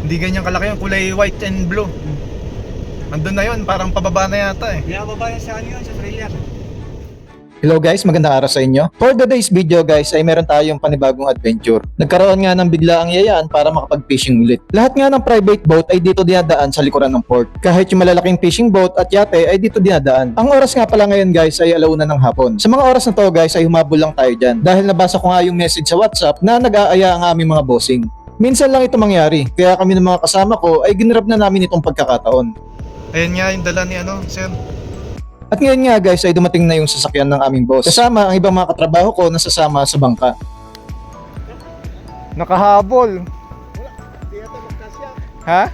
Hindi ganyan kalaki yung kulay white and blue. Andun na yun, parang pababa na yata eh. Binababa yan sa ano yun, sa trailer. Hello guys, magandang araw sa inyo. For today's video guys ay meron tayong panibagong adventure. Nagkaroon nga ng biglaang yayaan para makapag-fishing ulit. Lahat nga ng private boat ay dito dinadaan sa likuran ng port. Kahit yung malalaking fishing boat at yate ay dito dinadaan. Ang oras nga pala ngayon guys ay 1:00 ng hapon. Sa mga oras na to guys ay humabol lang tayo dyan. Dahil nabasa ko nga yung message sa WhatsApp na nag-aaya ang aming mga bossing. Minsan lang ito mangyari, kaya kami ng mga kasama ko ay ginrab na namin itong pagkakataon. Ayan nga yung dala ni sir. At ngayon nga guys ay dumating na yung sasakyan ng aming boss. Kasama ang ibang mga katrabaho ko na sasama sa bangka. Nakahabol. Di ata magkasya. Ha?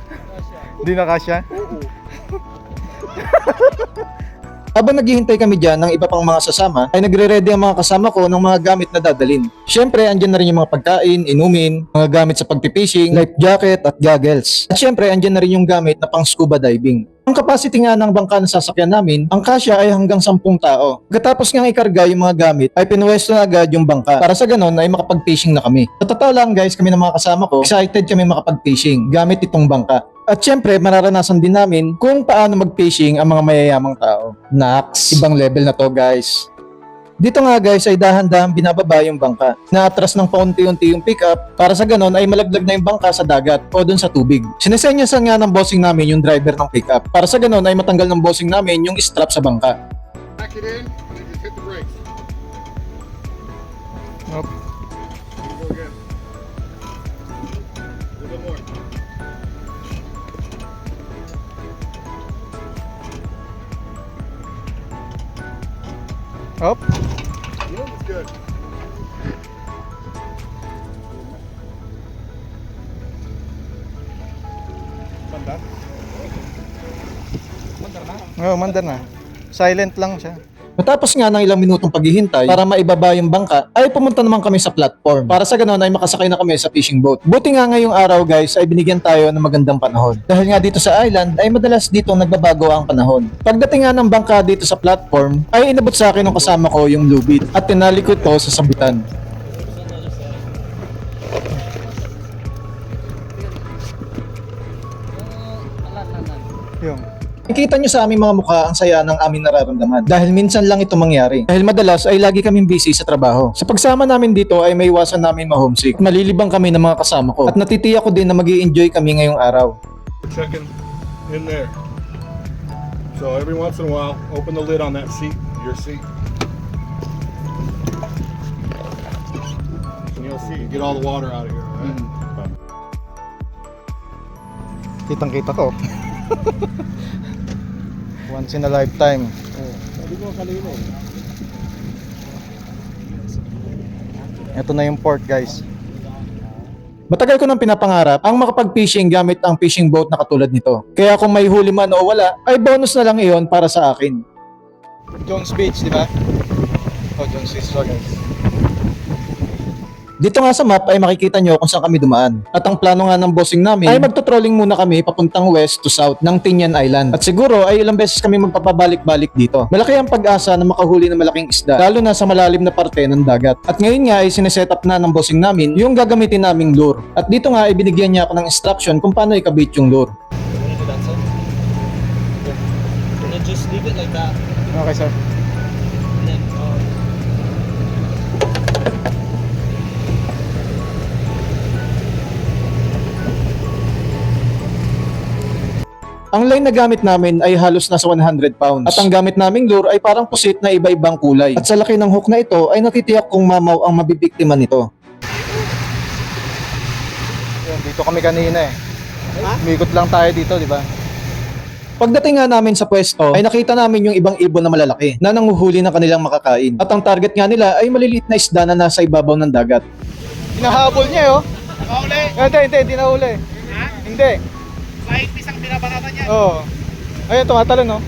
Di na kasya? Habang naghihintay kami dyan ng iba pang mga sasama, ay nagre-ready ang mga kasama ko ng mga gamit na dadalhin. Syempre, andyan na rin yung mga pagkain, inumin, mga gamit sa pagpipishing, life jacket at goggles. At syempre, andyan na rin yung gamit na pang scuba diving. Ang capacity nga ng bangka na sasakyan namin, ang kasya ay hanggang 10 tao. Pagkatapos nga ikarga yung mga gamit, ay pinuwesto na agad yung bangka para sa ganon ay makapag-fishing na kami. Sa totoo lang guys, kami ng mga kasama ko, excited kami makapag-fishing gamit itong bangka. At syempre, mararanasan din namin kung paano mag-fishing ang mga mayayamang tao. Nax, ibang level na to guys. Dito nga guys ay dahan-dahan binababa yung bangka. Naatras ng paunti-unti yung pickup para sa ganon ay malaglag na yung bangka sa dagat o dun sa tubig. Sinesenyasan nga ng bossing namin yung driver ng pickup para sa ganon ay matanggal ng bossing namin yung strap sa bangka. Back it in and just hit the brakes. Nope. Go again. A little bit more. Up. That's good. Mandar? Oo, mandar na. Silent lang siya. Matapos nga ng ilang minutong paghihintay para maibaba yung bangka, ay pumunta naman kami sa platform para sa ganon ay makasakay na kami sa fishing boat. Buti nga ngayong araw guys ay binigyan tayo ng magandang panahon. Dahil nga dito sa island ay madalas dito nagbabago ang panahon. Pagdating nga ng bangka dito sa platform ay inabot sa akin ng kasama ko yung lubid at tinali ko ito sa sabitan. Yung. Nakikita nyo sa aming mga mukha ang saya ng aming nararamdaman dahil minsan lang ito mangyari. Dahil madalas ay lagi kaming busy sa trabaho. Sa pagsama namin dito ay may iwasan namin ma-homesick. Malilibang kami ng mga kasama ko at natitiyak ko din na mag-i-enjoy kami ngayong araw. Checking in there. So every once in a while, open the lid on that seat, your seat. And you'll see, get all the water out of here, right? Kitang-kita ko. Once in a lifetime. Sabi ko kanina Ito na yung port guys. Matagal ko nang pinapangarap ang makapag-fishing gamit ang fishing boat na katulad nito. Kaya kung may huli man o wala, ay bonus na lang iyon para sa akin. Jones Beach, di ba? Oh, Jones Beach to guys. Dito nga sa map ay makikita nyo kung saan kami dumaan. At ang plano nga ng bossing namin ay magto-trolling muna kami papuntang west to south ng Tinian Island. At siguro ay ilang beses kami magpapabalik-balik dito. Malaki ang pag-asa na makahuli ng malaking isda, lalo na sa malalim na parte ng dagat. At ngayon nga ay sineset up na ng bossing namin yung gagamitin naming lure. At dito nga ay binigyan niya ako ng instruction kung paano ikabit yung lure. Just leave it like that. Okay sir. And then, Ang line na gamit namin ay halos nasa 100 pounds. At ang gamit naming lure ay parang pusit na iba-ibang kulay. At sa laki ng hook na ito ay natitiyak kung mamaw ang mabibiktima nito. Yun, dito kami kanina eh. Umikot lang tayo dito, di ba? Pagdating nga namin sa pwesto ay nakita namin yung ibang ibon na malalaki na nanguhuli ng kanilang makakain. At ang target nga nila ay maliliit na isda na nasa ibabaw ng dagat. Hinahabol niya eh, oh. Nakahuli? Hindi nahuli. Ha? Hindi. Kahit pisang binabanatan yan. Oo. Ayun, tumatalon, no?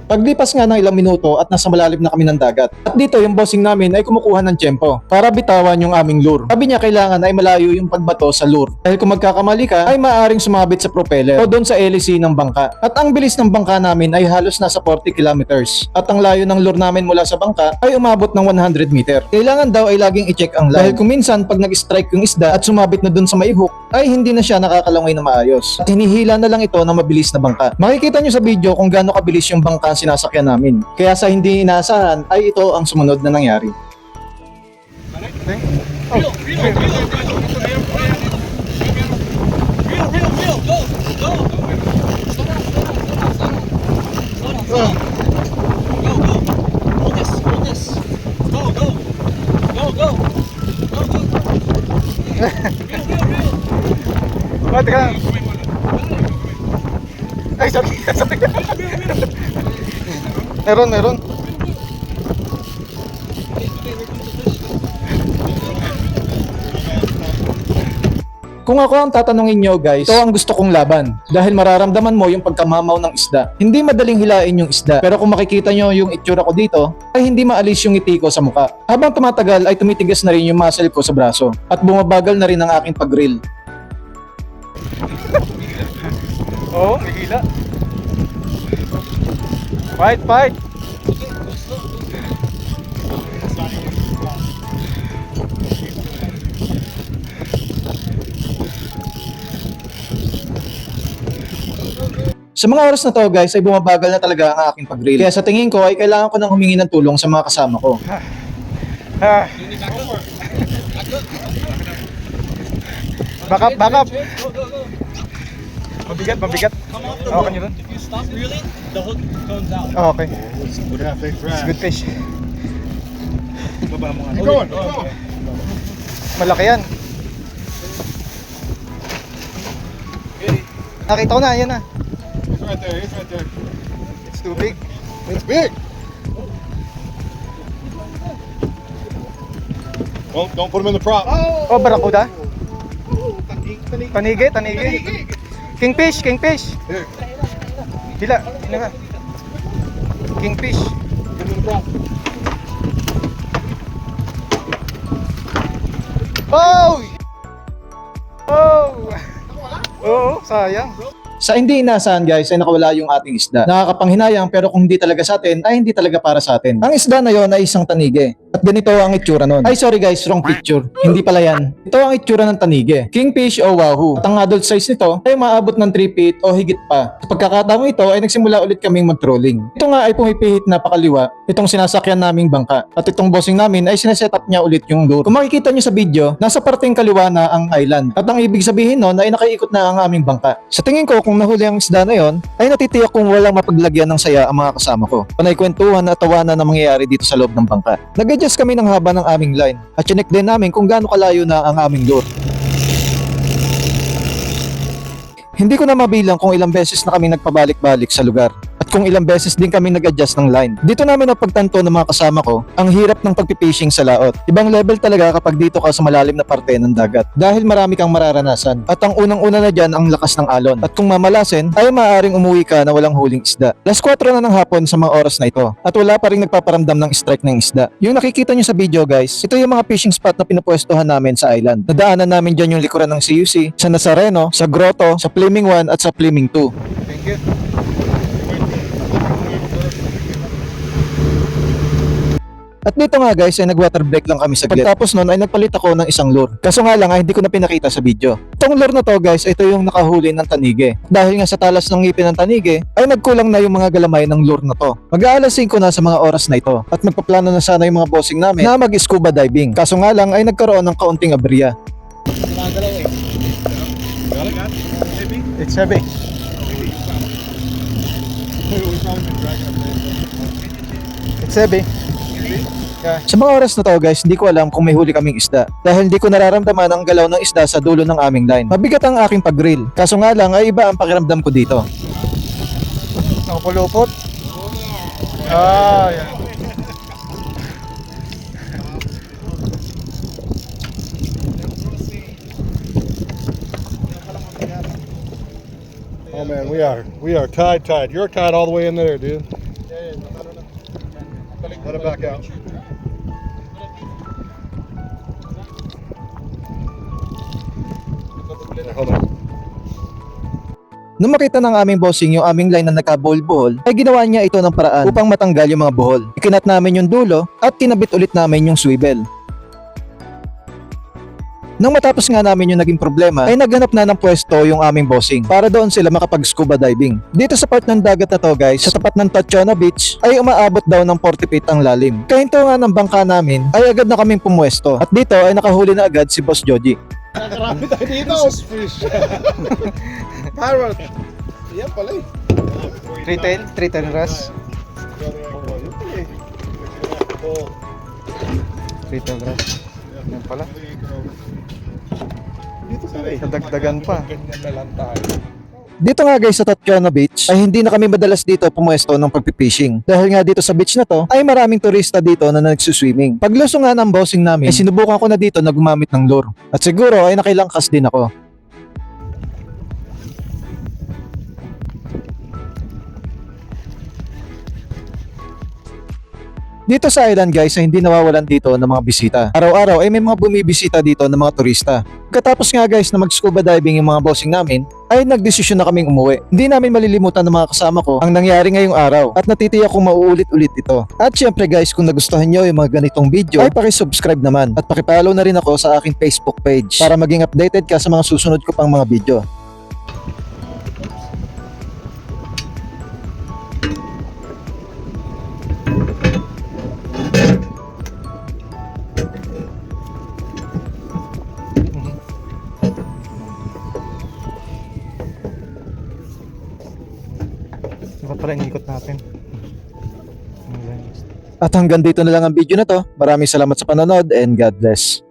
Paglipas nga ng ilang minuto at nasa malalim na kami ng dagat. At dito yung bossing namin ay kumukuha ng tiyempo para bitawan yung aming lure. Sabi niya kailangan ay malayo yung pagbato sa lure. Dahil kung magkakamali ka ay maaaring sumabit sa propeller o doon sa hélice ng bangka. At ang bilis ng bangka namin ay halos nasa 40 kilometers. At ang layo ng lure namin mula sa bangka ay umabot ng 100 meter. Kailangan daw ay laging i-check ang line. Dahil kung minsan pag nag-strike yung isda at sumabit na doon sa may hook ay hindi na siya nakakalangay na maayos. At hinihila na lang ito ng mabilis na bangka. Makikita nyo sa video kung gaano kabilis yung bangka sinasakyan namin. Kaya sa hindi inaasahan ay ito ang sumunod na nangyari. Oh, teka lang. Ay, sorry. Meron. Kung ako ang tatanungin nyo guys, ito ang gusto kong laban. Dahil mararamdaman mo yung pagkamamaw ng isda. Hindi madaling hilain yung isda. Pero kung makikita nyo yung itsura ko dito, ay hindi maalis yung ngiti ko sa muka. Habang tumatagal ay tumitigas na rin yung muscle ko sa braso. At bumabagal na rin ang aking pag-grill. Oo, may hila. Fight! Sa mga oras na to guys ay bumabagal na talaga ang aking pag-grill. Kaya sa tingin ko ay kailangan ko nang humingi ng tulong sa mga kasama ko. Back up. Mabigat. Okay nyo dun? If you stop reeling, the hook comes out. Okay. Look at that big It's trash. good fish. Keep going. Malaki yan. Nakita ko na, yan na. He's right there. It's too big. It's big. Don't put him in the prop. Oh, barakuda. Tanigi. Kingfish. Here, Hila nga. Kingfish. put him in the prop. Oh! Oo, sayang. Sa hindi inaasahan guys ay nakawala yung ating isda. Nakakapanghinayang pero kung hindi talaga sa atin ay hindi talaga para sa atin. Ang isda na yon ay isang tanige. At ganito ang itsura nun. Ay sorry guys, wrong picture. Hindi pala yan. Ito ang itsura ng tanige. Kingfish o wahoo. At ang adult size nito ay maabot ng 3 feet o higit pa. Sa pagkakataong ito ay nagsimula ulit kaming mag-trolling. Ito nga ay pumipihit na pakaliwa itong sinasakyan naming bangka. At itong bossing namin ay sineset up niya ulit yung lure. Kung makikita nyo sa video, nasa parteng kaliwa na ang island. At ang ibig sabihin nun ay nakaiikot na ang aming bangka. Sa tingin ko kung nahuli ang isda na yon, ay natitiyak kung walang mapaglagyan ng saya ang mga kasama ko. Panay kwentuhan at tawanan na mangyayari dito sa loob ng bangka. Nag-adjust kami ng haba ng aming line at chinek din namin kung gaano kalayo na ang aming lure. Hindi ko na mabilang kung ilang beses na kami nagpabalik-balik sa lugar at kung ilang beses din kami nag-adjust ng line. Dito namin napagtanto ng mga kasama ko ang hirap ng pagpipishing sa laot. Ibang level talaga kapag dito ka sa malalim na parte ng dagat dahil marami kang mararanasan. At ang unang-una na dyan ang lakas ng alon. At kung mamalasin ay maaaring umuwi ka na walang huling isda. Alas 4 na ng hapon sa mga oras na ito at wala pa rin nagpaparamdam ng strike ng isda. Yung nakikita nyo sa video guys, ito yung mga fishing spot na pinupwestuhan namin sa island. Nadaanan namin dyan yung likuran ng CUC, sa Nazareno, sa Grotto, sa Flaming 1 at sa Flaming 2. Thank you. At dito nga guys ay nag-water break lang kami saglit. Pagtapos nun ay nagpalit ako ng isang lure. Kaso nga lang ay hindi ko na pinakita sa video. Itong lure na to guys, ito yung nakahuli ng tanige. Dahil nga sa talas ng ngipin ng tanige, ay nagkulang na yung mga galamay ng lure na to. Mag-aalas 5 na sa mga oras na ito. At magpaplano na sana yung mga bossing namin na mag-scuba diving. Kaso nga lang ay nagkaroon ng kaunting aberya. It's heavy. It's heavy. Sa mga oras na to guys, hindi ko alam kung may huli kaming isda. Dahil hindi ko nararamdaman ang galaw ng isda sa dulo ng aming line. Mabigat ang aking pag-grill. Kaso nga lang ay iba ang pakiramdam ko dito. Nakapulupot. Ah, yan. Oh man, we are tied. You're tied all the way in there, dude. Let it back out. Hold on. Nung makita ng aming bossing yung aming line na nagkabuhol-buhol, ay ginawa niya ito ng paraan upang matanggal yung mga buhol. Ikinat namin yung dulo at kinabit ulit namin yung swivel. Nang matapos nga namin yung naging problema, ay naghanap na ng pwesto yung aming bossing para doon sila makapag-scuba diving. Dito sa part ng dagat na to guys, sa tapat ng Tachona Beach, ay umaabot daw ng 40 feet ang lalim. Kahinto nga ng bangka namin, ay agad na kaming pumwesto. At dito ay nakahuli na agad si Boss Joji. Nakarami tayo dito. This is fish. Parrot. Yan pala eh. Three-tail ras. Three-tail ras. Yan pala. Dito sa Nadagdagan pa. Ganyan na lang tayo. Dito nga guys sa Tachona Beach ay hindi na kami madalas dito pumuesto ng pagpipishing. Dahil nga dito sa beach na to ay maraming turista dito na nagsuswimming. Paglusong nga ng bossing namin ay sinubukan ko na dito na gumamit ng lure. At siguro ay nakilangkas din ako. Dito sa island guys ay hindi nawawalan dito ng mga bisita. Araw-araw ay may mga bumibisita dito ng mga turista. Katapos nga guys na mag-scuba diving yung mga bossing namin, ay nagdesisyon na kaming umuwi. Hindi namin malilimutan ng mga kasama ko ang nangyari ngayong araw at natitiyak kong mauulit-ulit ito. At syempre guys, kung nagustuhan nyo yung mga ganitong video ay paki-subscribe naman at paki-follow na rin ako sa aking Facebook page para maging updated ka sa mga susunod ko pang mga video. Ito pala inikot natin. At hanggang dito na lang ang video na to. Maraming salamat sa panonood and God bless.